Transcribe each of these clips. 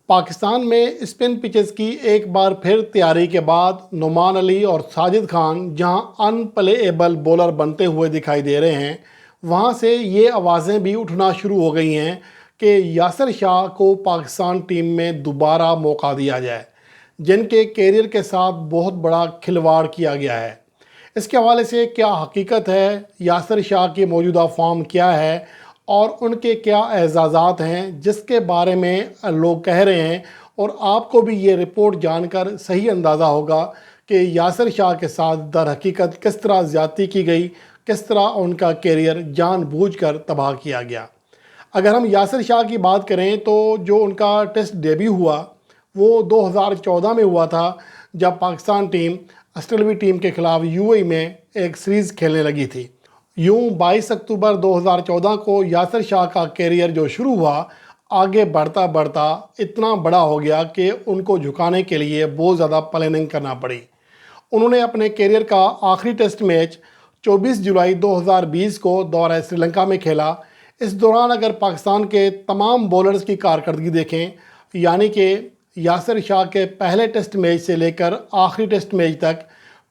پاکستان میں spin pitches کی ایک بار پھر تیاری کے بعد نعمان علی اور ساجد خان جہاں ان پلے ایبل بولر بنتے ہوئے دکھائی دے رہے ہیں، وہاں سے یہ آوازیں بھی اٹھنا شروع ہو گئی ہیں کہ یاسر شاہ کو پاکستان ٹیم میں دوبارہ موقع دیا جائے، جن کے کیریئر کے ساتھ بہت بڑا کھلواڑ کیا گیا ہے۔ اس کے حوالے سے کیا حقیقت ہے، یاسر شاہ کی موجودہ فارم کیا ہے اور ان کے کیا اعزازات ہیں جس کے بارے میں لوگ کہہ رہے ہیں، اور آپ کو بھی یہ رپورٹ جان کر صحیح اندازہ ہوگا کہ یاسر شاہ کے ساتھ در حقیقت کس طرح زیادتی کی گئی، کس طرح ان کا کیریئر جان بوجھ کر تباہ کیا گیا۔ اگر ہم یاسر شاہ کی بات کریں تو جو ان کا ٹیسٹ ڈیبیو ہوا وہ 2014 میں ہوا تھا، جب پاکستان ٹیم آسٹریلوی ٹیم کے خلاف یو اے ای میں ایک سیریز کھیلنے لگی تھی۔ یوں 22 اکتوبر 2014 کو یاسر شاہ کا کیریئر جو شروع ہوا، آگے بڑھتا بڑھتا اتنا بڑا ہو گیا کہ ان کو جھکانے کے لیے بہت زیادہ پلاننگ کرنا پڑی۔ انہوں نے اپنے کیریئر کا آخری ٹیسٹ میچ 24 جولائی 2020 کو دورہ سری لنکا میں کھیلا۔ اس دوران اگر پاکستان کے تمام بولرز کی کارکردگی دیکھیں، یعنی کہ یاسر شاہ کے پہلے ٹیسٹ میچ سے لے کر آخری ٹیسٹ میچ تک،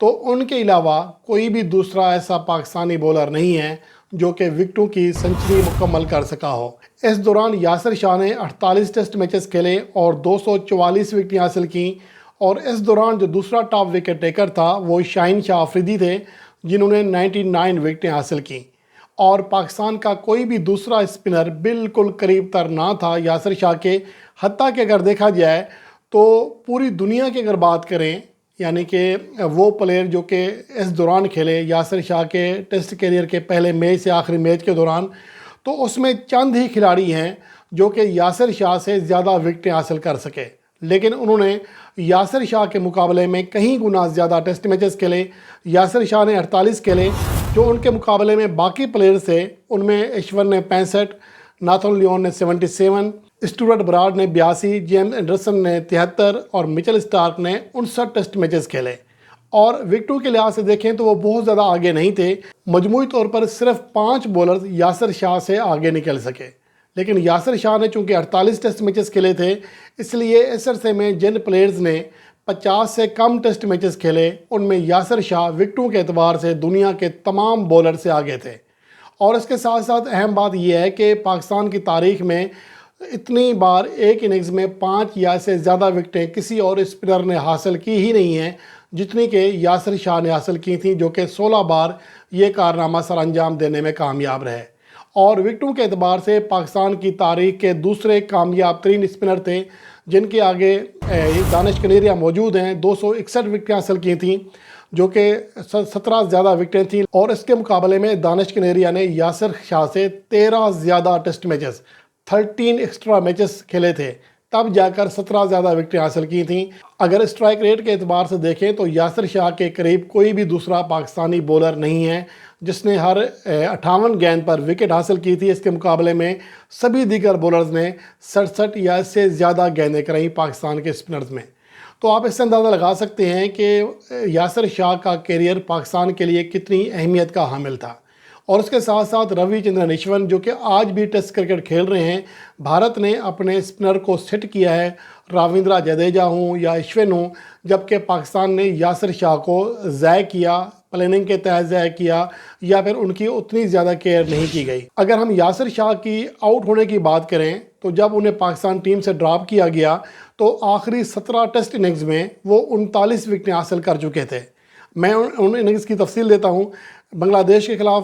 تو ان کے علاوہ کوئی بھی دوسرا ایسا پاکستانی بولر نہیں ہے جو کہ وکٹوں کی سنچری مکمل کر سکا ہو۔ اس دوران یاسر شاہ نے 48 ٹیسٹ میچز کھیلے اور 244 وکٹیں حاصل کیں، اور اس دوران جو دوسرا ٹاپ وکٹ ٹیکر تھا وہ شاہین شاہ آفریدی تھے، جنہوں نے 99 وکٹیں حاصل کیں، اور پاکستان کا کوئی بھی دوسرا اسپنر بالکل قریب تر نہ تھا یاسر شاہ کے۔ حتیٰ کہ اگر دیکھا جائے تو پوری دنیا کی اگر بات کریں، یعنی کہ وہ پلیئر جو کہ اس دوران کھیلے یاسر شاہ کے ٹیسٹ کیریئر کے پہلے میچ سے آخری میچ کے دوران، تو اس میں چند ہی کھلاڑی ہیں جو کہ یاسر شاہ سے زیادہ وکٹیں حاصل کر سکے، لیکن انہوں نے یاسر شاہ کے مقابلے میں کہیں گنا زیادہ ٹیسٹ میچز کھیلے۔ یاسر شاہ نے 48 کھیلے، جو ان کے مقابلے میں باقی پلیئر تھے ان میں ایشور نے 65، ناتھن لیون نے 77، اسٹورٹ براڈ نے 82، جیمز اینڈرسن نے 73 اور مچل اسٹارک نے 59 ٹیسٹ میچز کھیلے۔ اور وکٹوں کے لحاظ سے دیکھیں تو وہ بہت زیادہ آگے نہیں تھے، مجموعی طور پر صرف 5 بولرز یاسر شاہ سے آگے نکل سکے، لیکن یاسر شاہ نے چونکہ 48 ٹیسٹ میچز کھیلے تھے، اس لیے اس عرصے میں جن پلیئرز نے 50 سے کم ٹیسٹ میچز کھیلے ان میں یاسر شاہ وکٹوں کے اعتبار سے دنیا کے تمام بولر سے آگے تھے۔ اور اس کے ساتھ ساتھ اہم بات یہ ہے کہ پاکستان کی تاریخ میں اتنی بار ایک اننگز میں 5 یا سے زیادہ وکٹیں کسی اور اسپنر نے حاصل کی ہی نہیں ہیں جتنی کہ یاسر شاہ نے حاصل کی تھیں، جو کہ 16 بار یہ کارنامہ سر انجام دینے میں کامیاب رہے، اور وکٹوں کے اعتبار سے پاکستان کی تاریخ کے دوسرے کامیاب ترین اسپنر تھے، جن کے آگے دانش کنیریا موجود ہیں۔ 261 وکٹیں حاصل کی تھیں، جو کہ 17 زیادہ وکٹیں تھیں، اور اس کے مقابلے میں دانش کنیریا نے یاسر شاہ سے 13 زیادہ ٹیسٹ میچز، 13 ایکسٹرا میچز کھیلے تھے، تب جا کر 17 زیادہ وکٹیں حاصل کی تھیں۔ اگر اسٹرائک ریٹ کے اعتبار سے دیکھیں تو یاسر شاہ کے قریب کوئی بھی دوسرا پاکستانی بولر نہیں ہے جس نے ہر 58 گیند پر وکٹ حاصل کی تھی۔ اس کے مقابلے میں سبھی دیگر بولرز نے 67 یا اس سے زیادہ گیندیں کرائیں پاکستان کے اسپنرز میں۔ تو آپ اس سے اندازہ لگا سکتے ہیں کہ یاسر شاہ کا کیریئر پاکستان کے لیے کتنی اہمیت کا حامل تھا۔ اور اس کے ساتھ ساتھ روی چندرن اشون جو کہ آج بھی ٹیسٹ کرکٹ کھیل رہے ہیں، بھارت نے اپنے اسپنر کو سیٹ کیا ہے، راوندرا جڈیجا ہوں یا اشون ہوں، جبکہ پاکستان نے یاسر شاہ کو ضائع کیا، پلاننگ کے تحت ضائع کیا، یا پھر ان کی اتنی زیادہ کیئر نہیں کی گئی۔ اگر ہم یاسر شاہ کی آؤٹ ہونے کی بات کریں تو جب انہیں پاکستان ٹیم سے ڈراپ کیا گیا تو آخری 17 ٹیسٹ اننگز میں وہ 39 وکٹیں حاصل کر چکے تھے۔ میں ان اننگز کی تفصیل دیتا ہوں۔ بنگلہ دیش کے خلاف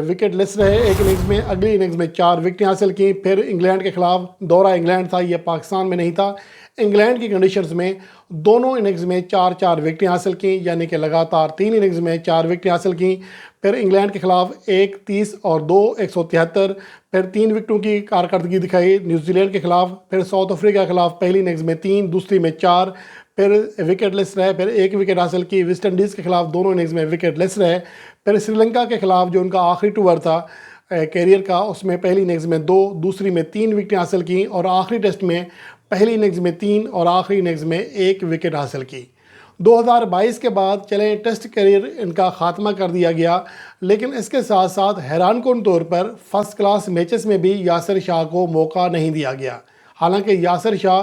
وکٹ لیس رہے ایک اننگز میں، اگلی اننگز میں 4 وکٹیں حاصل کیں۔ پھر انگلینڈ کے خلاف دورہ انگلینڈ تھا، یہ پاکستان میں نہیں تھا۔ انگلینڈ کی کنڈیشنز میں دونوں اننگز میں 4 وکٹیں حاصل کیں، یعنی کہ لگاتار 3 اننگز میں 4 وکٹیں حاصل کیں۔ پھر انگلینڈ کے خلاف 1 30 اور 2 173، پھر 3 وکٹوں کی کارکردگی دکھائی نیوزی لینڈ کے خلاف۔ پھر ساؤتھ افریقہ کے خلاف پہلی اننگز میں 3، دوسری میں 4، پھر وکٹ لیس رہے، پھر 1 وکٹ حاصل کی۔ ویسٹ انڈیز کے خلاف دونوں اننگز میں وکٹ لیس رہے۔ پھر سری لنکا کے خلاف جو ان کا آخری ٹور تھا کیریئر کا، اس میں پہلی اننگز میں 2، دوسری میں 3 وکٹیں حاصل کیں، اور آخری ٹیسٹ میں پہلی اننگز میں 3 اور آخری اننگز میں 1 وکٹ حاصل کی۔ 2022 کے بعد چلیں ٹیسٹ کیریئر ان کا خاتمہ کر دیا گیا، لیکن اس کے ساتھ ساتھ حیران کن طور پر فرسٹ کلاس میچز میں بھی یاسر شاہ کو موقع نہیں دیا گیا۔ حالانکہ یاسر شاہ